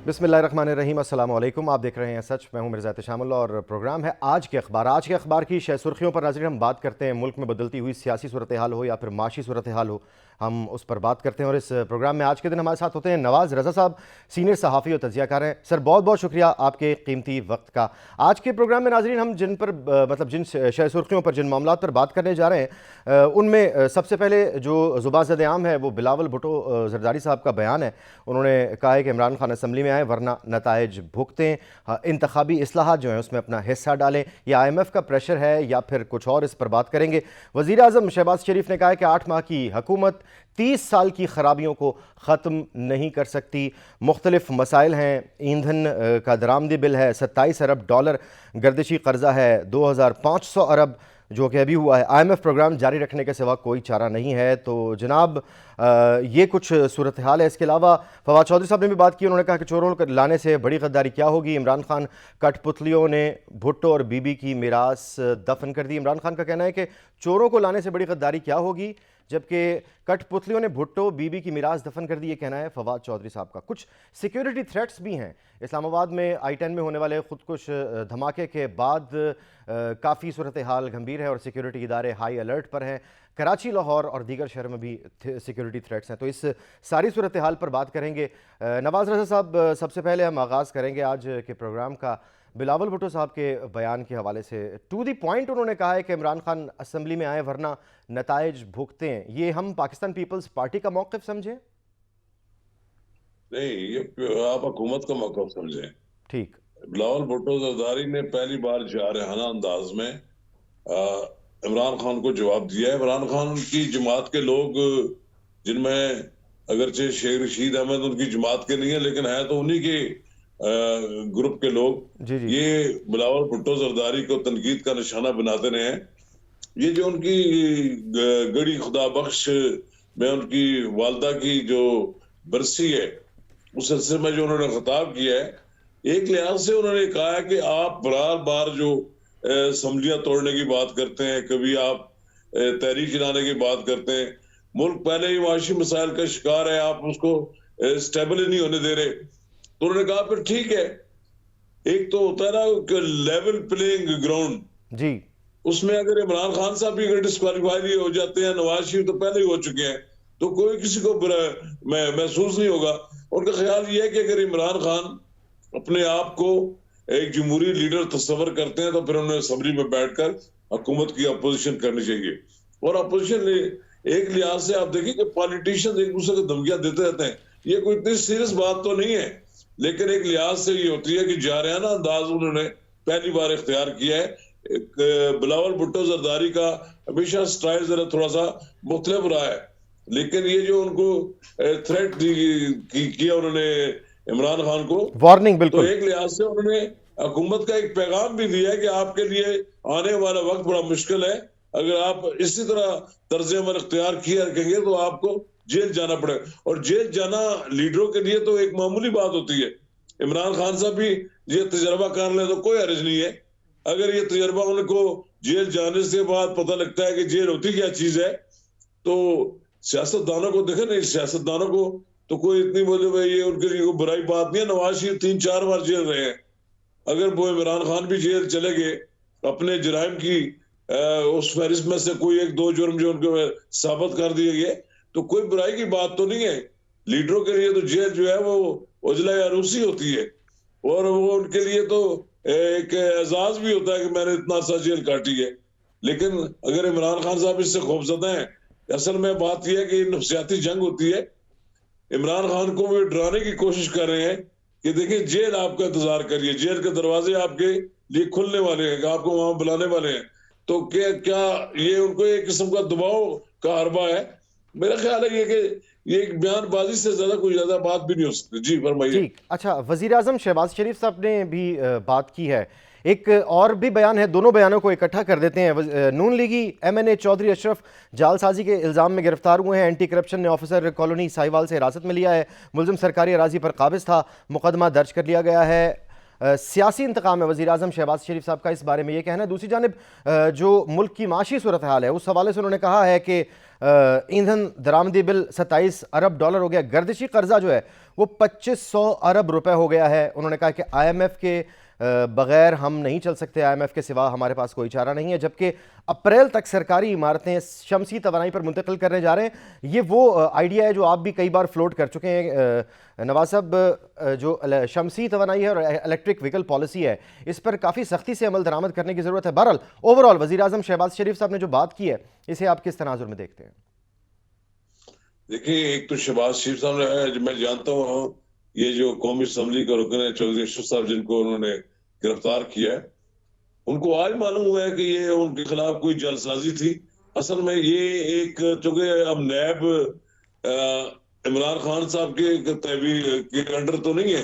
बिस्मिल्लाहिर्रहमानिर्रहीम, अस्सलाम वालेकुम। आप देख रहे हैं सच, मैं हूं मिर्ज़ा शामिल और प्रोग्राम है आज के अखबार। आज के अखबार की सुर्खियों पर नाज़रीन हम बात करते हैं। मुल्क में बदलती हुई सियासी सूरत हाल हो या फिर माशी सूरत हाल हो, हम उस पर बात करते हैं। और इस प्रोग्राम में आज के दिन हमारे साथ होते हैं नवाज़ रज़ा साहब, सीनियर सहाफ़ी और तजियाकार हैं। सर, बहुत बहुत शुक्रिया आपके कीमती वक्त का। आज के प्रोग्राम में नाज़रीन हम जिन पर जिन सुर्खियों पर, जिन मामलों पर बात करने जा रहे हैं, उनमें सबसे पहले जो ज़ुबान आम है वो बिलावल भुट्टो ज़रदारी साहब का बयान है। उन्होंने कहा है कि इमरान खान असम्बली में आए वरना नताइज भुगतें, इंतखाबी इस्लाहात जो हैं उसमें अपना हिस्सा डालें। या IMF का प्रेशर है या फिर कुछ और, इस पर बात करेंगे। वज़ीर आज़म शहबाज शरीफ ने कहा है कि 8 माह की हुकूमत 30 साल की खराबियों को ख़त्म नहीं कर सकती। मुख्तलिफ मसाइल हैं, ईंधन का दरामदी बिल है, 27 अरब डॉलर गर्दिशी कर्जा है, 2500 अरब जो कि अभी हुआ है। IMF प्रोग्राम जारी रखने के सिवा कोई चारा नहीं है। तो जनाब, ये कुछ सूरत हाल है। इसके अलावा फवाद चौधरी साहब ने भी बात की। उन्होंने कहा कि चोरों को लाने से बड़ी गद्दारी क्या होगी। इमरान खान कठपुतलियों ने भुट्टो और बीबी की मीरास दफन कर दी। इमरान खान का कहना है कि चोरों को लाने से बड़ी गद्दारी क्या होगी, जबकि कठपुतलियों ने भुट्टो बीबी की मीरास दफन कर दी। ये कहना है फवाद चौधरी साहब का। कुछ सिक्योरिटी थ्रेट्स भी हैं। इस्लामाबाद में I-10 में होने वाले खुदकुश धमाके के बाद काफ़ी सूरत हाल गंभीर है और सिक्योरिटी इदारे हाई अलर्ट पर हैं। कराची, लाहौर और दीगर शहरों में भी सिक्योरिटी थ्रेट्स हैं। तो इस सारी सूरत हाल पर बात करेंगे। नवाज़ रज़ा साहब, सबसे पहले हम आगाज़ करेंगे आज के प्रोग्राम का बिलावल भुट्टो साहब के बयान के हवाले से। टू दी पॉइंट उन्होंने कहा है कि इमरान खान असम्बली में आए वरना नताइज भुगते हैं। ये हम पाकिस्तान पीपल्स पार्टी का मौक़िफ़ समझें? नहीं, ये आप हुकूमत का मौक़िफ़ समझें। ठीक। बिलावल भुट्टो ज़रदारी ने पहली बार जारहाना अंदाज में इमरान खान को जवाब दिया है। इमरान खान की जमात के लोग, जिनमें अगरचे शेख रशीद अहमद उनकी जमात के नहीं है, लेकिन है तो उन्हीं के ग्रुप के लोग, जी जी। ये बिलावल भुट्टो ज़रदारी को तनकीद का निशाना बनाते रहे हैं। ये जो उनकी गड़ी खुदा बख्श में उनकी वालदा की जो बरसी है, उस सिलसिले में जो उन्होंने खिताब किया है, एक लिहाज से उन्होंने कहा है कि आप बार बार जो असम्बलियां तोड़ने की बात करते हैं, कभी आप तहरीक चलाने की बात करते हैं, मुल्क पहले ही माशी मसाइल का शिकार है, आप उसको स्टेबल ही नहीं होने दे रहे। तो उन्होंने कहा फिर ठीक है, एक तो होता है ना लेवल प्लेइंग ग्राउंड जी। उसमें अगर इमरान खान साहब भी अगर डिस्क्वालीफाई हो जाते हैं, नवाज शरीफ तो पहले ही हो चुके हैं, तो कोई किसी को महसूस नहीं होगा। उनका ख्याल ये है कि अगर इमरान खान अपने आप को एक जमहूरी लीडर तस्वर करते हैं तो फिर उन्हें असम्बली में बैठकर हुकूमत की अपोजिशन करनी चाहिए। और अपोजिशन एक लिहाज से आप देखिए कि पॉलिटिशियन एक दूसरे को धमकियां देते रहते हैं, ये कोई इतनी सीरियस बात तो नहीं है, लेकिन एक लिहाज से ये होती है कि जारहाना अंदाज उन्होंने पहली बार इख्तियार किया है। बिलावल भुट्टो ज़रदारी का हमेशा स्टाइल जरा थोड़ा सा मुख्तलिफ रहा है, लेकिन ये जो उनको थ्रेट किया उन्होंने इमरान खान को, वार्निंग, तो बिल्कुल। एक लिहाज से उन्होंने हुकूमत का एक पैगाम भी दिया है कि आपके लिए आने वाला वक्त बड़ा मुश्किल है, अगर आप इसी तरह तर्ज अमल इख्तियार किए रखेंगे तो आपको जेल जाना पड़ेगा। और जेल जाना लीडरों के लिए तो एक मामूली बात होती है। इमरान खान साहब भी ये तजर्बा कर ले तो कोई हर्ज नहीं है। अगर ये तजर्बा उनको जेल जाने से बाद पता लगता है कि जेल होती क्या चीज है, तो सियासतदानों को देखे नहीं, सियासतदानों को तो कोई इतनी बोले भाई ये उनके लिए कोई बुराई बात नहीं है। नवाज शरीफ 3-4 बार जेल रहे हैं, अगर वो इमरान खान भी जेल चले गए अपने जराइम की उस फहरिस्त में से कोई 1-2 जुर्म जो उनको साबित कर दिए गए, तो कोई बुराई की बात तो नहीं है। लीडरों के लिए तो जेल जो है वो उजला अरूसी होती है, और वो उनके लिए तो एक एजाज भी होता है कि मैंने इतना सा जेल काटी है। लेकिन अगर इमरान खान साहब इससे खौफजदा हैं, असल में बात यह है कि नफ्सियाती जंग होती है। इमरान खान को वो डराने की कोशिश कर रहे हैं कि देखिए जेल आपका इंतजार करिए, जेल के दरवाजे आपके लिए खुलने वाले हैं, आपको वहां बुलाने वाले हैं। तो क्या क्या ये उनको एक किस्म का दबाव का हरबा है। मेरा ख्याल है ये कि ये एक बयानबाजी से ज्यादा कोई ज्यादा बात भी नहीं हो सकती। जी फरमाइए। ठीक। अच्छा, वज़ीर आज़म शहबाज शरीफ साहब ने भी बात की है। एक और भी बयान है, दोनों बयानों को इकट्ठा कर देते हैं। नून लीगी MNA चौधरी अशरफ जालसाजी के इल्ज़ाम में गिरफ्तार हुए हैं। एंटी करप्शन ने ऑफिसर कॉलोनी साहिवाल से हिरासत में लिया है। मुलजिम सरकारी अराजी पर काबिज था, मुकदमा दर्ज कर लिया गया है। सियासी इंतकाम है वज़ीर आज़म शहबाज शरीफ साहब का, इस बारे में ये कहना है। दूसरी जानब जो मुल्क की माशी सूरत हाल है, उस हवाले से उन्होंने कहा है कि ईंधन दरामदी बिल 27 अरब डॉलर हो गया। गर्दिशी कर्जा जो है वो 2500 अरब रुपए हो गया है। उन्होंने कहा कि आईएमएफ के बगैर हम नहीं चल सकते, आईएमएफ के सिवा हमारे पास कोई चारा नहीं है। जबकि अप्रैल तक सरकारी इमारतें शमसी तवानाई पर मुंतकिल करने जा रहे हैं। ये वो आइडिया है जो आप भी कई बार फ्लोट कर चुके हैं नवाज साहब। जो शमसी तवानाई है और इलेक्ट्रिक व्हीकल पॉलिसी है, इस पर काफ़ी सख्ती से अमल दरामद करने की ज़रूरत है। बहरहाल ओवरऑल वज़ीर आज़म शहबाज शरीफ साहब ने जो बात की है, इसे आप किस तनाजुर में देखते हैं? देखिए, एक तो शहबाज शरीफ साहब ने, मैं जानता हूँ ये जो कौमी असम्बली का रुकन है चौधरी अशरफ साहब, जिनको उन्होंने गिरफ्तार किया है, उनको आज मालूम हुआ है कि ये उनके खिलाफ कोई जालसाजी थी। असल में ये एक, चूंकि अब नैब इमरान खान साहब के अंडर तो नहीं है,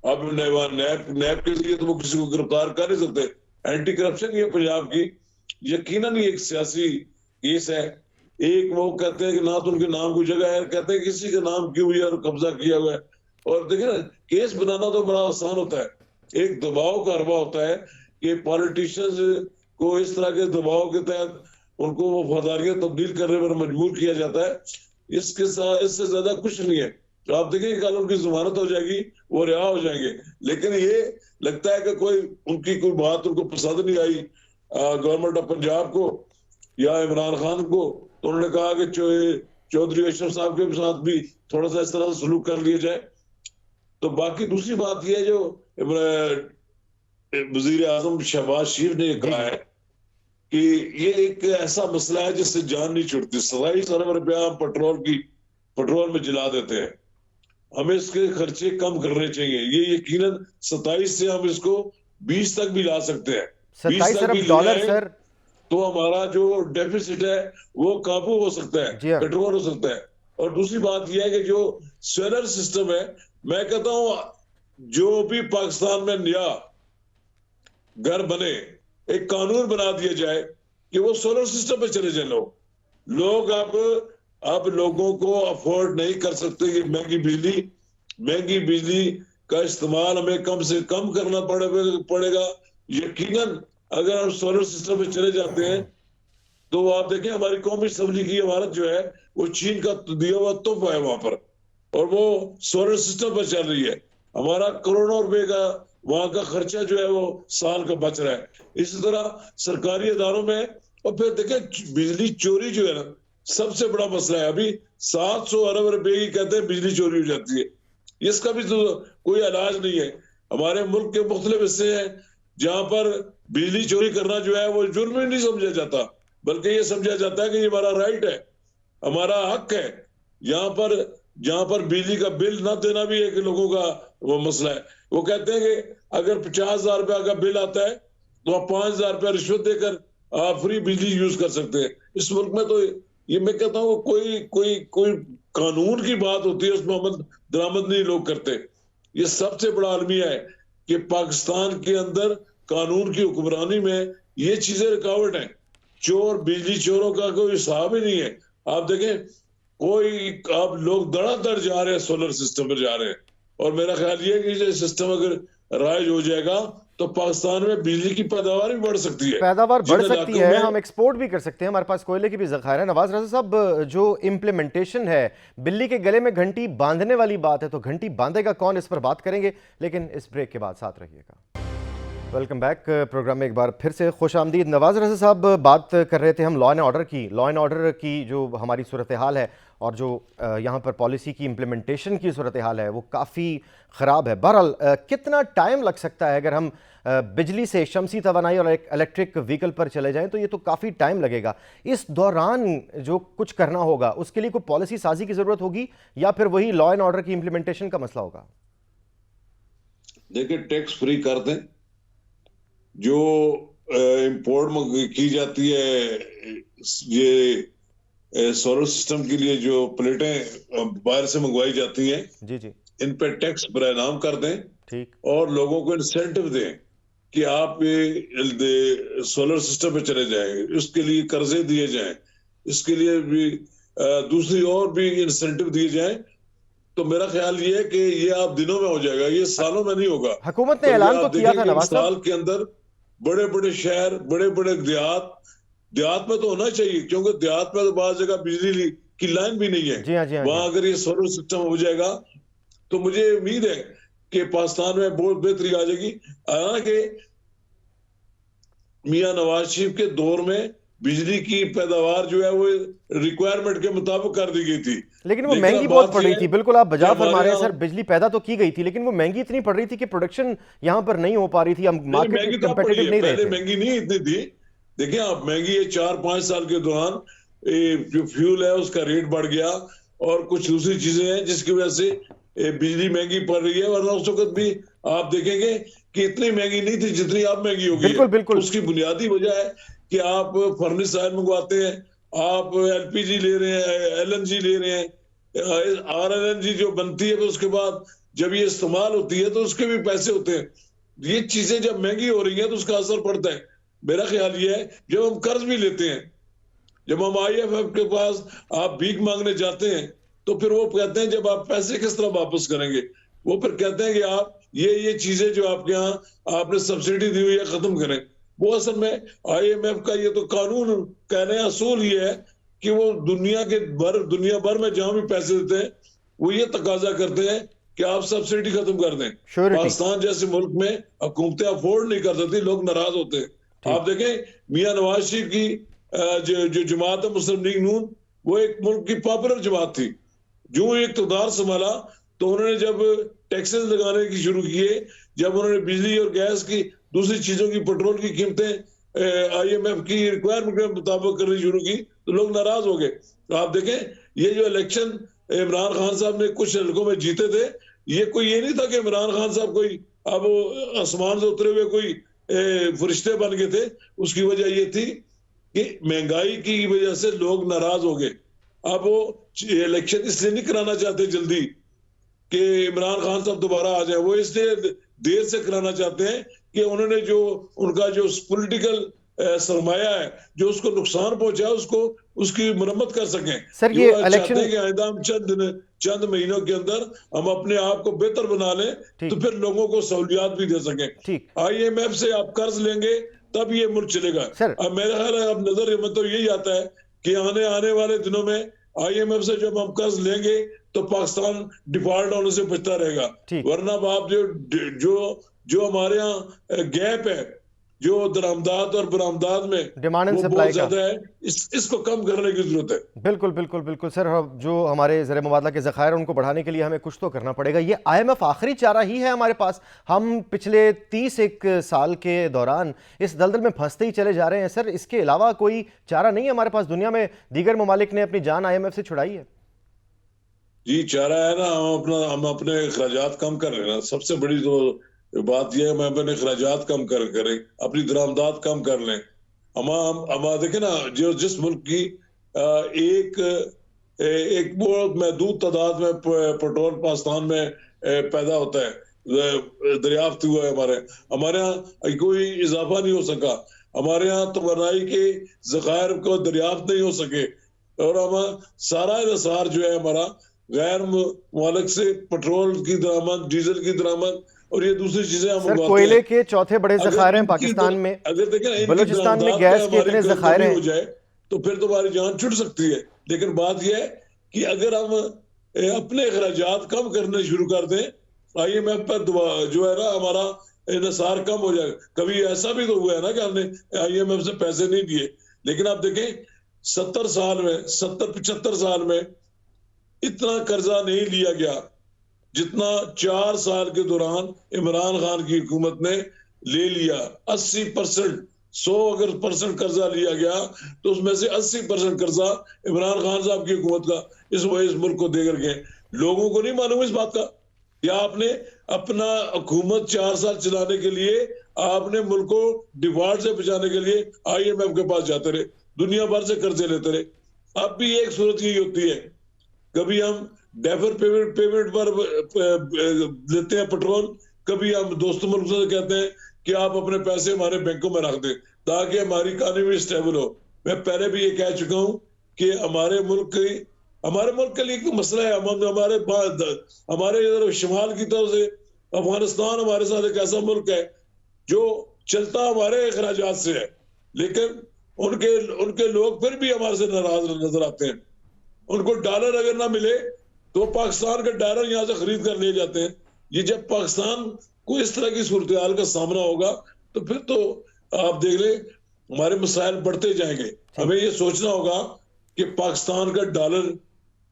अब नैब के लिए तो वो किसी को गिरफ्तार कर नहीं सकते। एंटी करप्शन ये पंजाब की यकीनन ये एक सियासी केस है। एक वो कहते हैं कि ना तो उनके नाम की जगह है, कहते हैं किसी के नाम की हुई है और कब्जा किया हुआ है। और देखिए ना, केस बनाना तो बड़ा आसान होता है, एक दबाव का अरबा होता है कि पॉलिटिशियंस को इस तरह के दबाव के तहत उनको वफादारियां तब्दील करने पर मजबूर किया जाता है। इसके साथ इससे ज्यादा कुछ नहीं है। तो आप देखेंगे कल उनकी जमानत हो जाएगी, वो रिहा हो जाएंगे। लेकिन ये लगता है कि उनकी कोई बात उनको पसंद नहीं आई गवर्नमेंट ऑफ पंजाब को या इमरान खान को, तो उन्होंने कहा कि चौधरी अशरफ साहब के साथ भी थोड़ा सा इस तरह से सलूक कर लिया जाए। तो बाकी दूसरी बात यह है जो वजीर आजम शहबाज शरीफ ने कहा है कि ये एक ऐसा मसला है जिससे जान नहीं छुटती। 27 अरब रुपया हम पेट्रोल में जला देते हैं, हमें इसके खर्चे कम करने चाहिए। ये यकीनन 27 से हम इसको 20 तक भी ला सकते हैं। 27 अरब डॉलर सर, तो हमारा जो डेफिसिट है वो काबू हो सकता है, कंट्रोल हो सकता है। और दूसरी बात यह है कि जो सोलर सिस्टम है, मैं कहता हूं जो भी पाकिस्तान में नया घर बने, एक कानून बना दिया जाए कि वो सोलर सिस्टम पे चले जाए। लोग अब लोगों को अफोर्ड नहीं कर सकते कि महंगी बिजली का इस्तेमाल हमें कम से कम करना पड़ेगा। यकीनन अगर हम सोलर सिस्टम पे चले जाते हैं तो आप देखें हमारी कौमी असम्बली की इमारत जो है वो चीन का दिया हुआ तोहफा है वहां पर, और वो सोलर सिस्टम पर चल रही है। हमारा करोड़ों रुपए का वहां का खर्चा जो है वो साल का बच रहा है। इसी तरह सरकारी इदारों में। और फिर देखें बिजली चोरी जो है ना, सबसे बड़ा मसला है। अभी 700 अरब रुपए की कहते हैं बिजली चोरी हो जाती है, इसका भी तो कोई इलाज नहीं है। हमारे मुल्क के मुख्तलिफ हिस्से हैं जहां पर बिजली चोरी करना जो है वो जुर्म ही नहीं समझा जाता, बल्कि ये समझा जाता है कि ये हमारा राइट है, हमारा हक है। जहां पर बिजली का बिल ना देना भी एक लोगों का वो मसला है। वो कहते हैं कि अगर 50,000 रुपया का बिल आता है तो आप 5,000 रुपया रिश्वत देकर आप फ्री बिजली यूज कर सकते हैं। इस मुल्क में तो ये मैं कहता हूँ कोई कानून की बात होती है, उसमें अमल दरामद नहीं लोग करते। ये सबसे बड़ा अलमिया है कि पाकिस्तान के अंदर कानून की हुक्मरानी में ये चीजें रुकावट है। बिजली चोरों का कोई हिसाब ही नहीं है। आप देखें अब लोग धड़ाधड़ जा रहे हैं, सोलर सिस्टम पर जा रहे हैं। और मेरा ख्याल ये है कि ये सिस्टम अगर राइज हो जाएगा तो पाकिस्तान में बिजली की पैदावार भी बढ़ सकती है, हम एक्सपोर्ट भी कर सकते हैं, हमारे पास कोयले की भी ज़खायर है। नवाज रजा साहब, जो इम्प्लीमेंटेशन है, बिल्ली के गले में घंटी बांधने वाली बात है, तो घंटी बांधेगा कौन, इस पर बात करेंगे, लेकिन इस ब्रेक के बाद साथ रहिएगा। वेलकम बैक प्रोग्राम में एक बार फिर से खुश आमदीद। नवाज रजा साहब, बात कर रहे थे हम लॉ एंड ऑर्डर की जो हमारी सूरत हाल है और जो यहाँ पर पॉलिसी की इम्प्लीमेंटेशन की सूरत हाल है वो काफ़ी ख़राब है। बहरहाल कितना टाइम लग सकता है अगर हम बिजली से शमसी तवानाई और इलेक्ट्रिक व्हीकल पर चले जाएं, तो ये तो काफ़ी टाइम लगेगा। इस दौरान जो कुछ करना होगा उसके लिए कोई पॉलिसी साजी की ज़रूरत होगी या फिर वही लॉ एंड ऑर्डर की इम्प्लीमेंटेशन का मसला होगा? देखिए, टैक्स फ्री कर दें जो इंपोर्ट की जाती है, ये सोलर सिस्टम के लिए जो प्लेटें बाहर से मंगवाई जाती हैं, जी, इन पे टैक्स बरानाम कर दें। ठीक। और लोगों को इंसेंटिव दें कि आप ये सोलर सिस्टम पे चले जाएं, उसके लिए कर्जे दिए जाएं, इसके लिए भी दूसरी और भी इंसेंटिव दिए जाएं। तो मेरा ख्याल ये है कि ये आप दिनों में हो जाएगा, ये सालों में नहीं होगा। हुकूमत ने ऐलान तो किया था नवाज साहब, साल के अंदर बड़े बड़े शहर, बड़े बड़े देहात देहात में तो होना चाहिए, क्योंकि देहात में तो बहुत जगह बिजली की लाइन भी नहीं है। जी हाँ, जी हाँ, जी वहां हाँ। अगर ये सोलर सिस्टम हो जाएगा तो मुझे उम्मीद है कि पाकिस्तान में बहुत बेहतरी आ जाएगी। हालांकि मियां नवाज शरीफ के दौर में बिजली की पैदावार जो है वो रिक्वायरमेंट के मुताबिक कर दी गई थी, लेकिन वो लेकिन महंगी अब बहुत बात पड़ रही यह है थी, बिल्कुल आप कि बजा फरमा हमारे रहे हैं यहाँ सर। बिजली पैदा तो की गई थी, लेकिन वो महंगी इतनी पड़ रही थी कि प्रोडक्शन यहाँ पर नहीं हो पा रही थी, हम नहीं, मार्केट महंगी में तो अब पड़ी कंपेटिटिव है, नहीं रहे पहले थे। महंगी नहीं इतनी थी। देखिए आप, महंगी है 4-5 साल के दौरान जो फ्यूल है उसका रेट बढ़ गया और कुछ दूसरी चीजें हैं जिसकी वजह से बिजली महंगी पड़ रही है, वरना उस वक्त भी आप देखेंगे कि इतनी महंगी नहीं थी जितनी अब महंगी हो गई है। बिल्कुल बिल्कुल। उसकी बुनियादी वजह है कि आप फर्नेस ऑयल मंगवाते हैं, आप एलपीजी ले रहे हैं, एलएनजी ले रहे हैं, आरएलएनजी जो बनती है तो उसके बाद जब ये इस्तेमाल होती है तो उसके भी पैसे होते हैं। ये चीजें जब महंगी हो रही हैं तो उसका असर पड़ता है। मेरा ख्याल ये है, जब हम कर्ज भी लेते हैं, जब हम आईएमएफ के पास आप भीख मांगने जाते हैं, तो फिर वो कहते हैं जब आप पैसे किस तरह वापस करेंगे, वो फिर कहते हैं कि आप ये चीजें जो आपके यहाँ आपने सब्सिडी दी हुई है खत्म करें। वो असल में आईएमएफ का ये तो कानून कहने का असूल ये है कि वो दुनिया भर में जहां भी पैसे देते हैं वो ये तकाजा करते हैं कि आप सब्सिडी खत्म कर दें। श्योरिटी। पाकिस्तान जैसे मुल्क में हुकूमतें अफोर्ड नहीं कर सकती, लोग नाराज होते हैं। ठीक। आप देखें मियां नवाज शरीफ की जो जमात है मुस्लिम लीग नून, वो एक मुल्क की पॉपुलर जमात थी। जो इक़्तिदार संभाला तो उन्होंने जब टैक्सेस लगाने की शुरू किए, जब उन्होंने बिजली और गैस की दूसरी चीजों की, पेट्रोल की कीमतें आईएमएफ की रिक्वायरमेंट के मुताबिक करनी शुरू की तो लोग नाराज हो गए। तो आप देखें ये जो इलेक्शन इमरान खान साहब ने कुछ हल्कों में जीते थे, ये नहीं था कि इमरान खान साहब कोई अब आसमान से उतरे हुए कोई फरिश्ते बन गए थे। उसकी वजह ये थी कि महंगाई की वजह से लोग नाराज हो गए। अब वो इलेक्शन इसलिए नहीं कराना चाहते जल्दी कि इमरान खान साहब दोबारा आ जाए, वो इसलिए देर से कराना चाहते हैं कि उन्होंने जो उनका जो पॉलिटिकल सरमाया है जो उसको नुकसान पहुंचा उसको उसकी मरम्मत कर सकें। सर जो ये चाहते इलेक्शन। हैं कि आइंदा हम चंद महीनों के अंदर हम अपने आप को बेहतर बना लें तो ठीक। फिर लोगों को सहूलियात भी दे सकें। ठीक। आईएमएफ से आप कर्ज लेंगे तब ये मुल्क चलेगा। सर। अब मेरा ख्याल है, अब नजर में तो यही आता है कि आने वाले दिनों में आईएमएफ से जब हम कर्ज लेंगे तो पाकिस्तान डिफॉल्ट होने से बचता रहेगा। ठीक। वरना आप जो जो हमारे यहाँ गैप है जो दरामदात और बरामदात में, डिमांड एंड वो बहुत सप्लाई का। ज्यादा है, इसको कम करने की जरूरत है। बिल्कुल बिल्कुल बिल्कुल सर, जो हमारे ज़र मुबादला के ज़खायर उनको बढ़ाने के लिए हमें कुछ तो करना पड़ेगा। ये आईएमएफ आखिरी चारा ही है हमारे पास। हम पिछले 31 साल के दौरान इस दलदल में फंसते ही चले जा रहे हैं सर। इसके अलावा कोई चारा नहीं है हमारे पास। दुनिया में दीगर ममालिक ने अपनी जान आईएमएफ से छुड़ाई है। जी चारा है ना, हम अपने अखराजात कम कर रहे हैं। सबसे बड़ी तो बात यह है, हम अपने अखराजात कम करें, अपनी दरामदात कम कर लें। हम देखें ना, जो जिस मुल्क की एक बहुत महदूद तादाद में पेट्रोल पाकिस्तान में पैदा होता है, दरियाफ्त हुआ है, हमारे यहाँ कोई इजाफा नहीं हो सका। हमारे यहाँ तवानाई के ज़खायर को दरियाफ्त नहीं हो सके और हम सारा इंसार जो है हमारा गैर मुल्क से पेट्रोल की दरामद, डीजल की दरामद और ये दूसरी चीजें हम सर कोयले के चौथे बड़े ज़खायर हैं पाकिस्तान में। अगर देखें बलूचिस्तान में गैस के इतने ज़खायर हैं हो जाए तो फिर तो हमारी जान छुट सकती है। लेकिन बात यह है कि अगर हम अपने अखराजात कम करने शुरू कर दें, आईएमएफ पर जो है ना हमारा इन्हिसार कम हो जाएगा। कभी ऐसा भी तो हुआ है ना कि हमने आईएमएफ से पैसे नहीं दिए, लेकिन आप देखें 75 साल में इतना कर्जा नहीं लिया गया जितना 4 साल के दौरान इमरान खान की हुकूमत ने ले लिया। 80%, 100 अगर % कर्जा लिया गया तो उसमें से 80% कर्जा इमरान खान साहब की हुकूमत का इस मुल्क को देकर गए। लोगों को नहीं मालूम इस बात का, या आपने अपना हुकूमत 4 साल चलाने के लिए आपने मुल्क को डिफॉल्ट से बचाने के लिए आईएमएफ के पास जाते रहे, दुनिया भर से कर्जे लेते रहे। अब भी एक सूरत यही होती है, कभी हम डेफर पेमेंट पर लेते हैं पेट्रोल, कभी हम दोस्तों मुल्क से कहते हैं कि आप अपने पैसे हमारे बैंकों में रख दें ताकि हमारी इकॉनमी स्टेबल हो। मैं पहले भी ये कह चुका हूं कि हमारे मुल्क के लिए एक मसला है। हमारे इधर शुमाल की तरफ से अफगानिस्तान हमारे साथ एक ऐसा मुल्क है जो चलता हमारे अखराजात से है, लेकिन उनके उनके लोग फिर भी हमारे से नाराज नजर आते हैं। उनको डॉलर अगर ना मिले तो पाकिस्तान के डॉलर यहाँ से खरीद कर ले जाते हैं। ये जब पाकिस्तान को इस तरह की सूरत हाल का सामना होगा तो फिर तो आप देख ले हमारे मसाइल बढ़ते जाएंगे। हमें ये सोचना होगा कि पाकिस्तान का डॉलर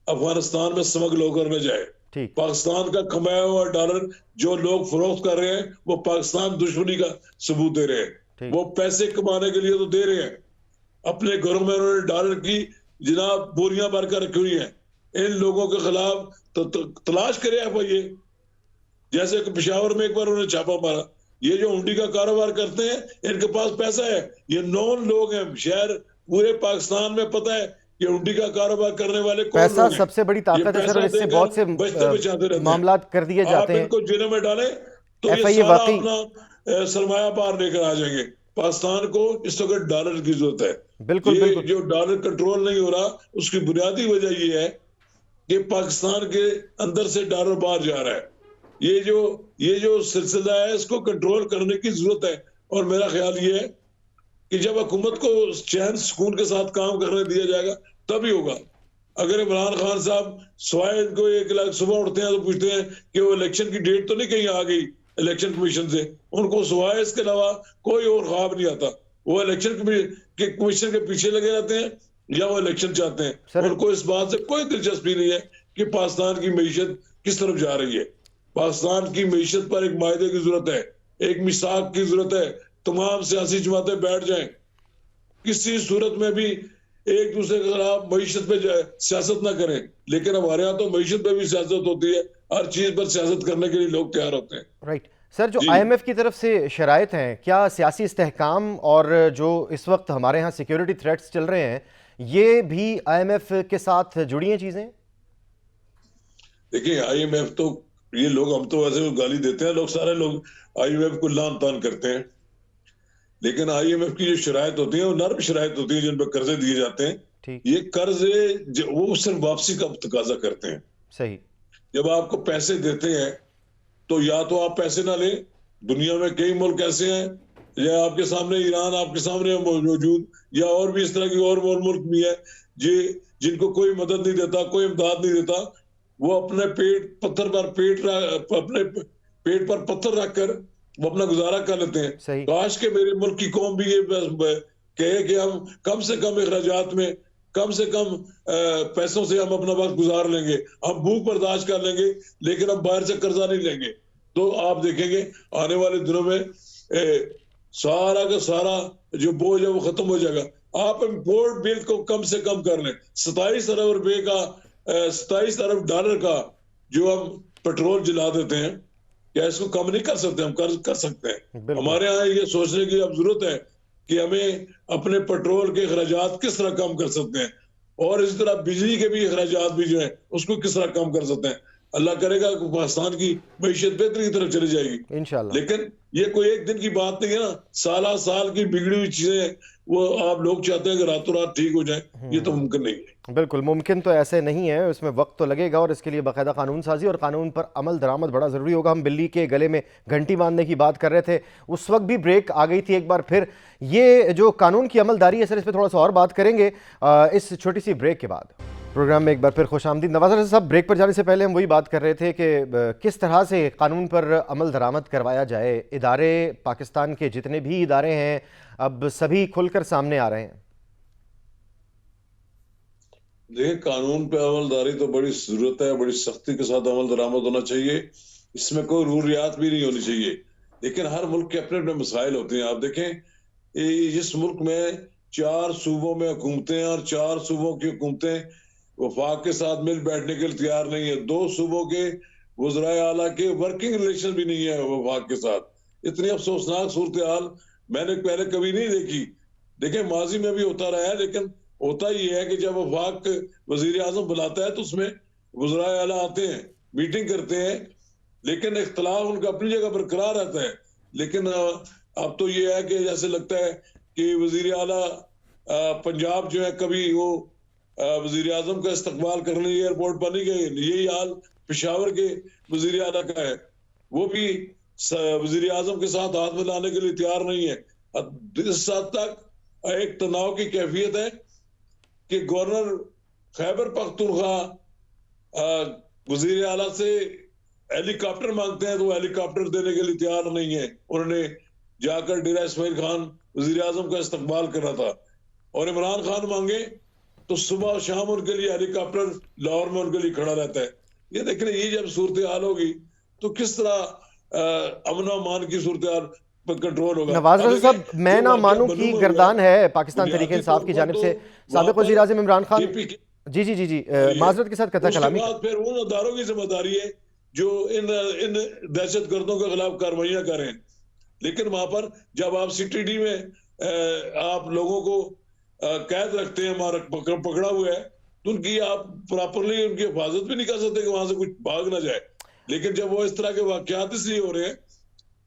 अफगानिस्तान में स्मगल होकर न जाए। ठीक। पाकिस्तान का कमाया हुआ डॉलर जो लोग फरोख्त कर रहे हैं वो पाकिस्तान दुश्मनी का सबूत दे रहे हैं। वो पैसे कमाने के लिए तो दे रहे हैं, अपने घरों में उन्होंने डॉलर की जनाब बोरियां भरकर रखी हुई हैं। इन लोगों के खिलाफ तो तलाश करे आप। ये जैसे कि पेशावर में एक बार उन्होंने छापा मारा, ये जो हुंडी का कारोबार करते हैं इनके पास पैसा है, ये नॉन लोग हैं। शहर पूरे पाकिस्तान में पता है कि हुंडी का कारोबार करने वाले कौन पैसा लोग हैं। सबसे बड़ी ताकत है सर, और इससे बहुत से मामला कर दिए जाते हैं। आप इनको जेलों में डालें तो ये FIA सारा वाकई अपना सरमाया बाहर लेकर आ जाएंगे। पाकिस्तान को इस वक्त डॉलर की जरूरत है। बिल्कुल ये बिल्कुल। जो डॉलर कंट्रोल नहीं हो रहा उसकी बुनियादी वजह ये है कि पाकिस्तान के अंदर से डॉलर बाहर जा रहा है। ये जो सिलसिला है इसको कंट्रोल करने की जरूरत है। और मेरा ख्याल ये है कि जब हुकूमत को चैन सुकून के साथ काम करने दिया जाएगा तभी होगा। अगर इमरान खान साहब सवाए इनको 1 लाख सुबह उठते हैं तो पूछते हैं कि वो इलेक्शन की डेट तो नहीं कहीं आ गई इलेक्शन कमीशन से, उनको सवाए इसके अलावा कोई और ख्वाब नहीं आता। वो इलेक्शन कमीशन के पीछे लगे रहते हैं या वो इलेक्शन चाहते हैं। उनको इस बात से कोई दिलचस्पी नहीं है कि पाकिस्तान की मीशत किस तरफ जा रही है। पाकिस्तान की मीशत पर एक मायदे की जरूरत है, एक मिसाक की जरूरत है। तमाम सियासी जमातें बैठ जाएं, किसी सूरत में भी एक दूसरे के खिलाफ मईशत पे सियासत ना करें। लेकिन हमारे यहाँ तो मईशत पे भी सियासत होती है, हर चीज पर सियासत करने के लिए लोग तैयार होते हैं। राइट सर, जो IMF की तरफ से शराइत हैं, क्या सियासी इस्तेहकाम और जो इस वक्त हमारे यहाँ सिक्योरिटी थ्रेट्स चल रहे हैं ये भी IMF के साथ जुड़ी हैं चीजें? देखिए IMF तो ये लोग, हम तो वैसे गाली देते हैं, लोग सारे लोग IMF को लान तान करते हैं, लेकिन IMF की जो शराइत होती है वो नर्म शराइत होती है जिन पर कर्जे दिए जाते हैं। ये कर्जे वो सिर्फ वापसी का तकाजा करते हैं। सही। जब आपको पैसे देते हैं तो या तो आप पैसे ना लें, दुनिया में कई मुल्क ऐसे हैं, या आपके सामने ईरान आपके सामने मौजूद, या और भी इस तरह की और मुल्क भी है जिनको कोई मदद नहीं देता, कोई इमदाद नहीं देता। वो अपने अपने पेट पर पत्थर रखकर वो अपना गुजारा कर लेते हैं। काश के मेरे मुल्क की कौम भी ये कहे कि हम कम से कम अखराजात में कम से कम पैसों से हम अपना वक्त गुजार लेंगे, हम भूख बर्दाश्त कर लेंगे, लेकिन हम बाहर से कर्जा नहीं लेंगे। तो आप देखेंगे आने वाले दिनों में सारा का सारा जो बोझ है वो खत्म हो जाएगा। आप इम्पोर्ट बिल को कम से कम कर लें। 27 अरब रुपए का 27 अरब डॉलर का जो हम पेट्रोल जला देते हैं, क्या इसको कम नहीं कर सकते? हम कर सकते हैं। हमारे यहाँ ये सोचने की अब जरूरत है कि हमें अपने पेट्रोल के अखराजात किस तरह कम कर सकते हैं, और इसी तरह बिजली के भी अखराजात भी जो है उसको किस तरह कम कर सकते हैं। अल्लाह करेगा कि पाकिस्तान की मईशत बेहतरी की तरफ चली जाएगी इंशाल्लाह। लेकिन ये कोई एक दिन की बात नहीं है ना, साल साल की बिगड़ी हुई चीजें वो आप लोग चाहते हैं कि रातों रात ठीक हो जाए, ये तो मुमकिन नहीं है। बिल्कुल मुमकिन तो ऐसे नहीं है, उसमें वक्त तो लगेगा और इसके लिए बाकायदा कानून साजी और कानून पर अमल दरामद बड़ा ज़रूरी होगा। हम बिल्ली के गले में घंटी बांधने की बात कर रहे थे, उस वक्त भी ब्रेक आ गई थी एक बार फिर। ये जो कानून की अमलदारी है सर, इस पर थोड़ा सा और बात करेंगे इस छोटी सी ब्रेक के बाद। प्रोग्राम में एक बार फिर खुशामदीद। नवाज़ साहब, ब्रेक पर जाने से पहले हम वही बात कर रहे थे कि किस तरह से कानून पर अमल दरामद करवाया जाए। इदारे, पाकिस्तान के जितने भी इदारे हैं अब सभी खुलकर सामने आ रहे हैं। देखिए, कानून पे अमलदारी तो बड़ी जरूरत है, बड़ी सख्ती के साथ अमल दरामद होना चाहिए, इसमें कोई रूल रियात भी नहीं होनी चाहिए। लेकिन हर मुल्क के अपने अपने मसाइल होते हैं। आप देखें जिस मुल्क में 4 सूबों में हुकूमतें हैं और 4 सूबों की हुकूमतें वफाक के साथ मिल बैठने के लिए तैयार नहीं है, 2 सूबों के वज़राए आला के वर्किंग रिलेशन भी नहीं है वफाक के साथ। इतनी अफसोसनाक सूरत हाल मैंने पहले कभी नहीं देखी। देखें, माजी में भी होता रहा है, लेकिन होता ही है कि जब वफाक वजीर आजम बुलाता है तो उसमें वज़राए आला आते हैं, मीटिंग करते हैं, लेकिन इख्तलाफ उनका अपनी जगह बरकरार रहता है। लेकिन अब तो ये है कि जैसे लगता है कि वजीर आला पंजाब जो है, कभी वो वजीर आजम का इस्तकबाल करने एयरपोर्ट पर नहीं गए। यही हाल पेशावर के वजीर आला का है, वो भी वजीर आजम के साथ हाथ मिलाने के लिए तैयार नहीं है। इस हद तक एक तनाव की कैफियत है कि गवर्नर खैबर पख्तूनख्वा वजीर आला से हेलीकॉप्टर मांगते हैं तो वो हेलीकॉप्टर देने के लिए तैयार नहीं है। उन्होंने जाकर डेरा इस्माइल खान वजीर आजम का इस्तकबाल करा था। और इमरान खान मांगे तो सुबह और शाम उनके लिए हेलीकॉप्टर लाहौर में उनके लिए खड़ा रहता है। ये देख रहे, ये जब सूरत हाल होगी तो किस तरह अमन अमान की सूरत हाल पर कंट्रोल होगा। नवाज रजा साहब, मैं ना मानूं कि हुआ गर्दान है पाकिस्तान तहरीक बुनियादी इंसाफ तौर की पर जानिब तो से वहां साबिक वज़ीर पर आज़म इमरान खान। KPK जी जी जी जी रही है। माजरत के साथ कथा उसके कलामी। बाद फिर उन अदारों की जिम्मेदारी है जो इन दहशत गर्दों के खिलाफ कार्रवाइयां करें। लेकिन वहां पर जब आप CTD में आप लोगों को कैद रखते हैं, हमारा पकड़ा हुआ है, तो उनकी आप प्रॉपरली उनकी हिफाजत भी नहीं कर सकते कि वहां से कुछ भाग ना जाए। लेकिन जब वो इस तरह के वाकयात इसलिए हो रहे हैं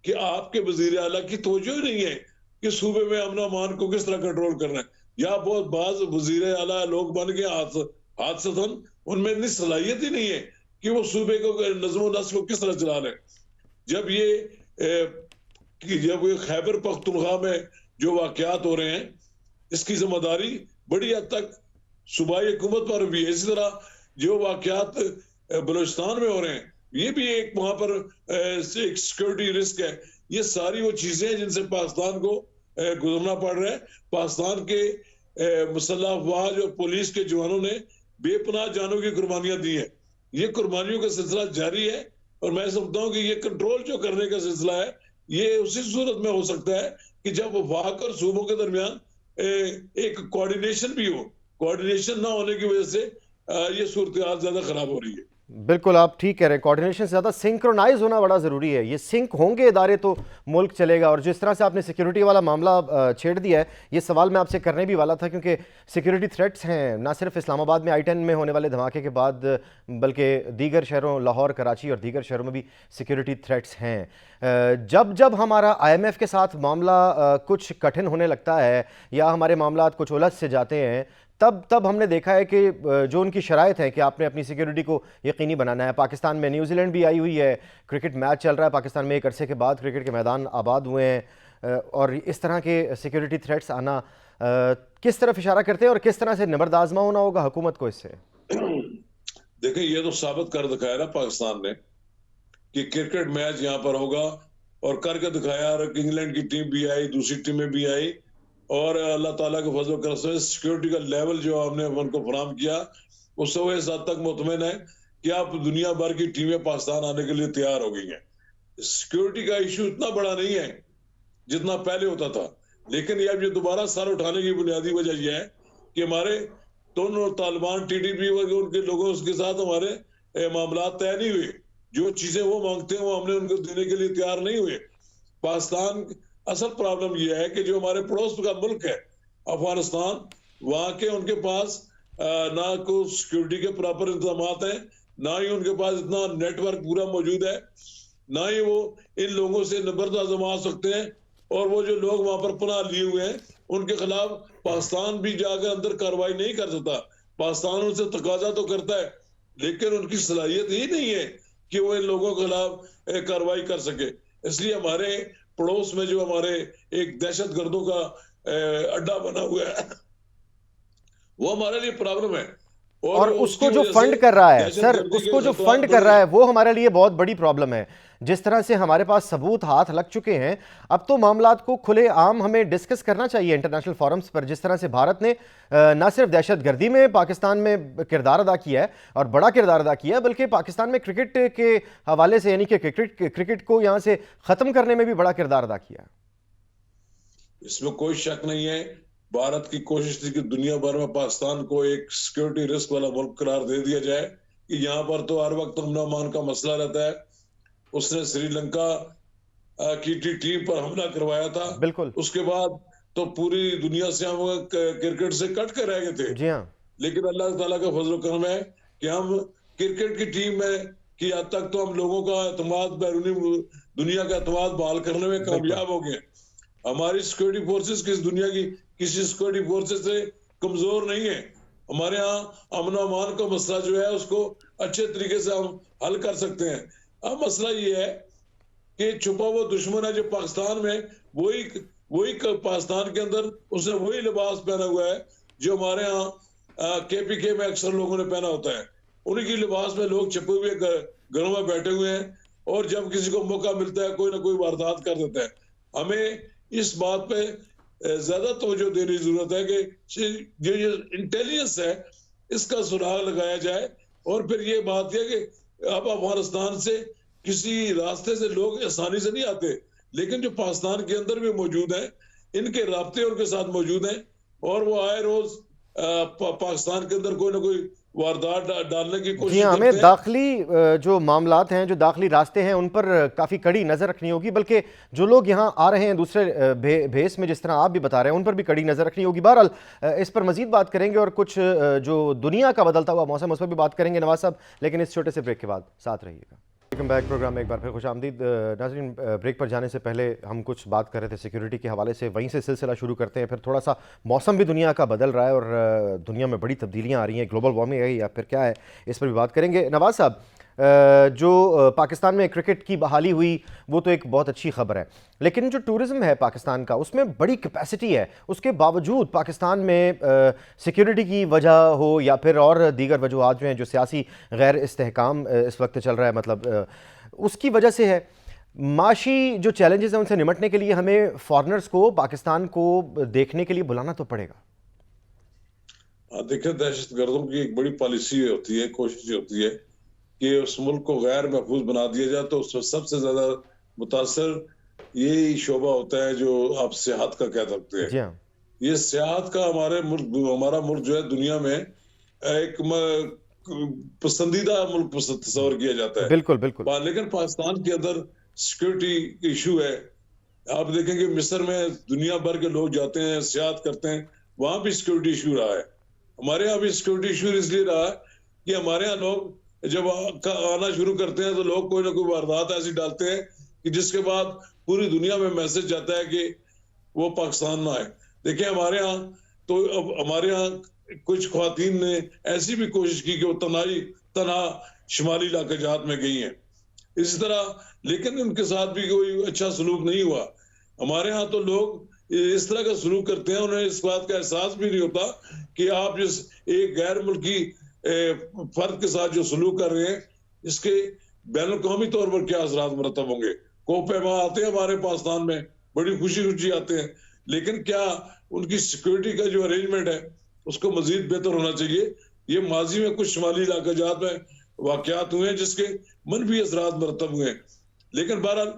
कि आपके वजीर आला की तवज्जो ही नहीं है कि सूबे में अमन अमान को किस तरह कंट्रोल करना है। या बहुत बाज वजीर आला लोग बन के हादसतन उनमें इतनी सलाहियत ही नहीं है कि वो सूबे को नज्म नस्ल को किस तरह चला रहे। जब ये खैबर पख्तूनख्वा में जो वाकयात हो रहे हैं, इसकी जिम्मेदारी बड़ी हद तक सूबाई हुकूमत पर भी है। इसी तरह जो वाकयात बलूचिस्तान में हो रहे हैं, ये भी एक वहां पर एक सिक्योरिटी रिस्क है। ये सारी वो चीजें हैं जिनसे पाकिस्तान को गुजरना पड़ रहा है। पाकिस्तान के मुसल्लह अफवाज और पुलिस के जवानों ने बेपनाह जानों की कुर्बानियां दी हैं। ये कुर्बानियों का सिलसिला जारी है और मैं समझता हूँ कि ये कंट्रोल जो करने का सिलसिला है, ये उसी सूरत में हो सकता है कि जब वफाक और सूबों के दरमियान एक कोऑर्डिनेशन भी हो। कोऑर्डिनेशन ना होने की वजह से ये सूरत हाल ज्यादा खराब हो रही है। बिल्कुल आप ठीक कह रहे हैं, कोऑर्डिनेशन से ज़्यादा सिंक्रोनाइज होना बड़ा ज़रूरी है। ये सिंक होंगे इदारे तो मुल्क चलेगा। और जिस तरह से आपने सिक्योरिटी वाला मामला छेड़ दिया है, ये सवाल मैं आपसे करने भी वाला था, क्योंकि सिक्योरिटी थ्रेट्स हैं ना सिर्फ इस्लामाबाद में I-10 में होने वाले धमाके के बाद, बल्कि दीगर शहरों लाहौर, कराची और दीगर शहरों में भी सिक्योरिटी थ्रेट्स हैं। जब जब हमारा IMF के साथ मामला कुछ कठिन होने लगता है या हमारे मामला कुछ उलझ से जाते हैं, तब हमने देखा है कि जो उनकी शराइत है कि आपने अपनी सिक्योरिटी को यकीनी बनाना है। पाकिस्तान में न्यूजीलैंड भी आई हुई है, क्रिकेट मैच चल रहा है पाकिस्तान में, एक अरसे के बाद क्रिकेट के मैदान आबाद हुए हैं, और इस तरह के सिक्योरिटी थ्रेट्स आना किस तरफ इशारा करते हैं और किस तरह से नबर्द आजमा होना होगा हुकूमत को इससे? देखिए, ये तो साबित कर दिखाया ना पाकिस्तान ने कि क्रिकेट मैच यहाँ पर होगा, और करके दिखाया। इंग्लैंड की टीम भी आई, दूसरी टीमें भी आई, और अल्लाह ताला के फजल करम से सिक्योरिटी का लेवल जो हमने उनको फराम किया, उससे वो इस हद तक मुतमिन है कि आप दुनिया भर की टीमें पाकिस्तान आने के लिए तैयार हो गई हैं। सिक्योरिटी का इशू इतना बड़ा नहीं है जितना पहले होता था। लेकिन ये अब ये दोबारा सर उठाने की बुनियादी वजह यह है कि हमारे दोनों तालिबान TTP उनके लोगों के साथ हमारे मामला तय नहीं हुए। जो चीजें वो मांगते हैं वो हमने उनको देने के लिए तैयार नहीं हुए। पाकिस्तान असल प्रॉब्लम यह है कि जो हमारे पड़ोस का मुल्क है अफगानिस्तान, वहां के उनके पास ना कोई सिक्योरिटी के प्रॉपर इंतजाम हैं, ना ही उनके पास इतना नेटवर्क पूरा मौजूद है, ना ही वो इन लोगों से नबर्द आजमा सकते हैं। और वो जो लोग वहां पर पनाह लिए हुए हैं, उनके खिलाफ पाकिस्तान भी जाकर अंदर कार्रवाई नहीं कर सकता। पाकिस्तान उनसे तकाजा तो करता है, लेकिन उनकी सलाहियत ही नहीं है कि वो इन लोगों के खिलाफ कार्रवाई कर सके। इसलिए हमारे पड़ोस में जो हमारे एक दहशत गर्दों का अड्डा बना हुआ है, वो हमारे लिए प्रॉब्लम है। और उसको जो फंड कर रहा है सर, उसको जो फंड कर रहा है वो हमारे लिए बहुत बड़ी प्रॉब्लम है। जिस तरह से हमारे पास सबूत हाथ लग चुके हैं, अब तो मामलात को खुले आम हमें डिस्कस करना चाहिए इंटरनेशनल फोरम्स पर। जिस तरह से भारत ने ना सिर्फ दहशतगर्दी में पाकिस्तान में किरदार अदा किया है और बड़ा किरदार अदा किया है, बल्कि पाकिस्तान में क्रिकेट के हवाले से, यानी कि क्रिकेट को यहां से खत्म करने में भी बड़ा किरदार अदा किया। इसमें कोई शक नहीं है। भारत की कोशिश थी कि दुनिया भर में पाकिस्तान को एक सिक्योरिटी रिस्क वाला मुल्क करार दे दिया जाए कि यहाँ पर तो हर वक्त अमन अमान का मसला रहता है। उसने श्रीलंका की टीम पर हमला करवाया था। बिल्कुल। उसके बाद तो पूरी दुनिया से हम क्रिकेट से कट कर रह गए थे। जी हाँ। लेकिन अल्लाह ताला का फजल करम है कि हम क्रिकेट की टीम में की हद तक तो हम लोगों का एतमाद, बैरूनी दुनिया का एतमाद बहाल करने में कामयाब हो गए। हमारी सिक्योरिटी फोर्सेस किस दुनिया की किसी सिक्योरिटी फोर्सेस से कमजोर नहीं है। हमारे यहाँ अमन अमान का मसला जो है उसको अच्छे तरीके से हम हल कर सकते हैं। अब मसला ये है कि छुपा हुआ दुश्मन है जो पाकिस्तान में, वही पाकिस्तान के अंदर उसने वही लिबास पहना हुआ है जो हमारे यहाँ केपीके में अक्सर लोगों ने पहना होता है। उन्हीं की लिबास में लोग छुपे हुए घरों में बैठे हुए हैं और जब किसी को मौका मिलता है कोई ना कोई वारदात कर देता है। हमें इस बात पे ज्यादा तवज्जो देने की जरूरत है कि जो ये इंटेलिजेंस है इसका सुराग लगाया जाए। और फिर ये बात है कि अब अफगानिस्तान से किसी रास्ते से लोग आसानी से नहीं आते, लेकिन जो पाकिस्तान के अंदर भी मौजूद हैं, इनके राब्ते उनके साथ मौजूद हैं और वो आए रोज पाकिस्तान के अंदर कोई ना कोई वारदात डालने की जी कोशिश हाँ, करते हमें हैं। दाखिली जो मामलात हैं, जो दाखिली रास्ते हैं, उन पर काफ़ी कड़ी नज़र रखनी होगी। बल्कि जो लोग यहाँ आ रहे हैं दूसरे भेस में, जिस तरह आप भी बता रहे हैं, उन पर भी कड़ी नज़र रखनी होगी। बहरहाल इस पर मजीद बात करेंगे और कुछ जो दुनिया का बदलता हुआ मौसम उस पर भी बात करेंगे नवाज साहब, लेकिन इस छोटे से ब्रेक के बाद साथ रहिएगा। वेलकम बैक प्रोग्राम में एक बार फिर खुश आमदीद। नाज़रीन, ब्रेक पर जाने से पहले हम कुछ बात कर रहे थे सिक्योरिटी के हवाले से, वहीं से सिलसिला शुरू करते हैं। फिर थोड़ा सा मौसम भी दुनिया का बदल रहा है और दुनिया में बड़ी तब्दीलियां आ रही हैं, ग्लोबल वार्मिंग है या फिर क्या है, इस पर भी बात करेंगे। नवाज साहब, जो पाकिस्तान में क्रिकेट की बहाली हुई वो तो एक बहुत अच्छी खबर है, लेकिन जो टूरिज़्म है पाकिस्तान का उसमें बड़ी कैपेसिटी है। उसके बावजूद पाकिस्तान में सिक्योरिटी की वजह हो या फिर और दीगर वजूहात जो हैं, जो सियासी गैर इस्तेहकाम इस वक्त चल रहा है, मतलब उसकी वजह से है। माशी जो चैलेंजेस हैं उनसे निमटने के लिए हमें फॉरेनर्स को पाकिस्तान को देखने के लिए बुलाना तो पड़ेगा। देखिए, दहशतगर्दों की एक बड़ी पॉलिसी होती है, कोशिश होती है कि उस मुल्क को गैर महफूज बना दिया जाए। तो सबसे ज्यादा मुतासर यही शोबा होता है जो आप सियाहत का कह सकते हैं। जी हाँ, ये सियाहत का हमारा मुल्क जो है दुनिया में एक पसंदीदा मुल्क तस्वर किया जाता है। बिल्कुल बिल्कुल। लेकिन पाकिस्तान के अंदर सिक्योरिटी इशू है। आप देखेंगे मिस्र में दुनिया भर के लोग जाते हैं, सियाहत करते हैं, वहां भी सिक्योरिटी इशू रहा है। हमारे यहाँ भी सिक्योरिटी इशू इसलिए रहा है कि हमारे यहाँ लोग जब आना शुरू करते हैं तो लोग कोई ना कोई वारदात ऐसी डालते हैं कि जिसके बाद पूरी दुनिया में मैसेज जाता है कि वो पाकिस्तान ना आए। देखिए, हमारे यहाँ तो अब हमारे यहाँ कुछ ख्वातीन ने ऐसी भी कोशिश की कि वो तना शुमाली इलाके जात में गई हैं इसी तरह, लेकिन उनके साथ भी कोई अच्छा सलूक नहीं हुआ। हमारे यहाँ तो लोग इस तरह का सलूक करते हैं, उन्हें इस बात का एहसास भी नहीं होता कि आप जिस एक गैर मुल्की फर्द के साथ जो सलूक कर रहे हैं इसके बैन अवी तौर पर क्या असरात मुरतब होंगे। कोपैमा आते हैं हमारे पाकिस्तान में, बड़ी खुशी खुशी आते हैं, लेकिन क्या उनकी सिक्योरिटी का जो अरेंजमेंट है उसको मजीद बेहतर होना चाहिए। ये माजी में कुछ शुमाली इलाके जात में वाकयात हुए हैं जिसके मनफी असरात मरतब हुए हैं। लेकिन बहरहाल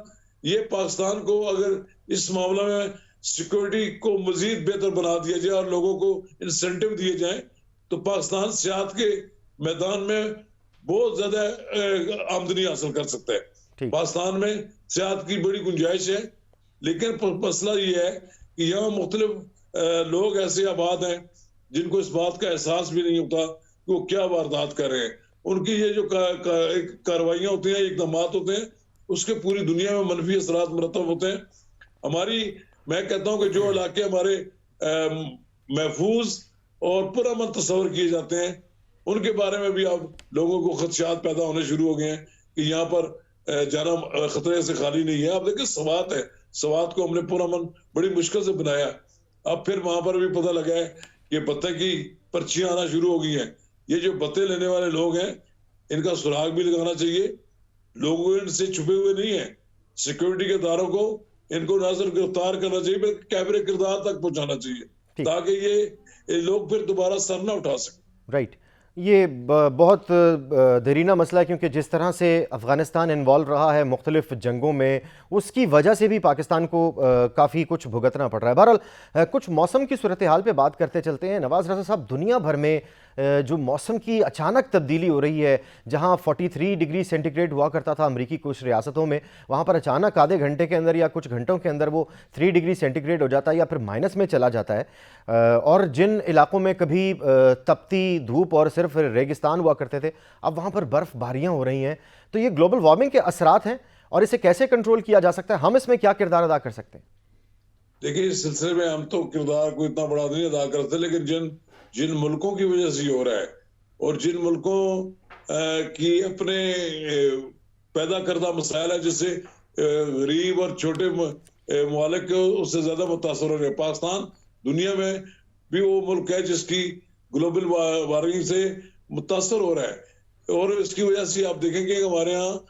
ये पाकिस्तान को अगर इस मामला में सिक्योरिटी को मजीद बेहतर बना दिया जाए और लोगों को इंसेंटिव दिए जाए तो पाकिस्तान सियाहत के मैदान में बहुत ज्यादा आमदनी हासिल कर सकता है। पाकिस्तान में सियाहत की बड़ी गुंजाइश है, लेकिन मसला ये है कि यहाँ मुख्तलिफ लोग ऐसे आबाद हैं जिनको इस बात का एहसास भी नहीं होता कि वो क्या वारदात कर रहे हैं। उनकी ये जो कार्रवाइयां होती हैं, इकदाम होते हैं, उसके पूरी दुनिया में मनफी असरात मुरतब होते हैं। मैं कहता हूं कि जो इलाके हमारे महफूज और पुरअमन तस्वर किए जाते हैं उनके बारे में भी अब लोगों को खदशात पैदा होने शुरू हो गए हैं कि यहाँ पर जाना खतरे से खाली नहीं है। आप देखिए, सवात है, सवात को हमने पुरअमन बड़ी मुश्किल से बनाया। अब फिर वहां पर भी पता लगा है कि बत्ते की पर्चियां आना शुरू हो गई हैं। ये जो बत्ते लेने वाले लोग हैं इनका सुराग भी लगाना चाहिए। लोग इनसे छुपे हुए नहीं है। सिक्योरिटी के इदारों को इनको ना सिर्फ गिरफ्तार करना चाहिए बल्कि कैमरे किरदार तक पहुंचाना चाहिए ताकि ये लोग फिर दोबारा सर ना उठा सकें। राइट, ये बहुत देरीना मसला है, क्योंकि जिस तरह से अफ़गानिस्तान इन्वॉल्व रहा है मुख्तलिफ जंगों में, उसकी वजह से भी पाकिस्तान को काफ़ी कुछ भुगतना पड़ रहा है। बहरहाल कुछ मौसम की सूरत हाल पे बात करते चलते हैं। नवाज रज़ा साहब, दुनिया भर में जो मौसम की अचानक तब्दीली हो रही है, जहां 43 डिग्री सेंटीग्रेड हुआ करता था अमेरिकी कुछ रियासतों में, वहां पर अचानक आधे घंटे के अंदर या कुछ घंटों के अंदर वो 3 डिग्री सेंटीग्रेड हो जाता है या फिर माइनस में चला जाता है। और जिन इलाकों में कभी तपती धूप और सिर्फ रेगिस्तान हुआ करते थे, अब वहाँ पर बर्फ़बारियाँ हो रही हैं। तो ये ग्लोबल वार्मिंग के असरात हैं और इसे कैसे कंट्रोल किया जा सकता है? हम इसमें क्या किरदार अदा कर सकते हैं? देखिए, इस सिलसिले में हम तो किरदार को इतना बड़ा नहीं अदा करते, लेकिन जिन मुल्कों की वजह से हो रहा है और जिन मुल्कों की अपने पैदा करदा मसाइल है, जैसे गरीब और छोटे ममालिक के उससे ज्यादा मुतासर हो रहे हैं। पाकिस्तान दुनिया में भी वो मुल्क है जिसकी ग्लोबल वार्मिंग से मुतासर हो रहा है, और इसकी वजह से आप देखेंगे कि हमारे यहाँ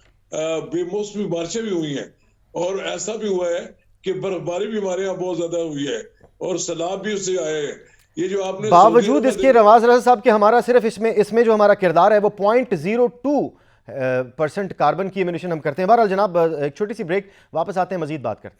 बेमौसमी बारिशें भी हुई हैं, और ऐसा भी हुआ है कि बर्फबारी भी हमारे यहाँ बहुत ज्यादा हुई है और सैलाब भी उससे आए हैं। ये जो आपने बावजूद इसके नवाज रजा साहब कि हमारा सिर्फ इसमें जो हमारा किरदार है वो 0.02% कार्बन की एमिशन हम करते हैं। बहरहाल जनाब, एक छोटी सी ब्रेक, वापस आते हैं, मजीद बात करते हैं।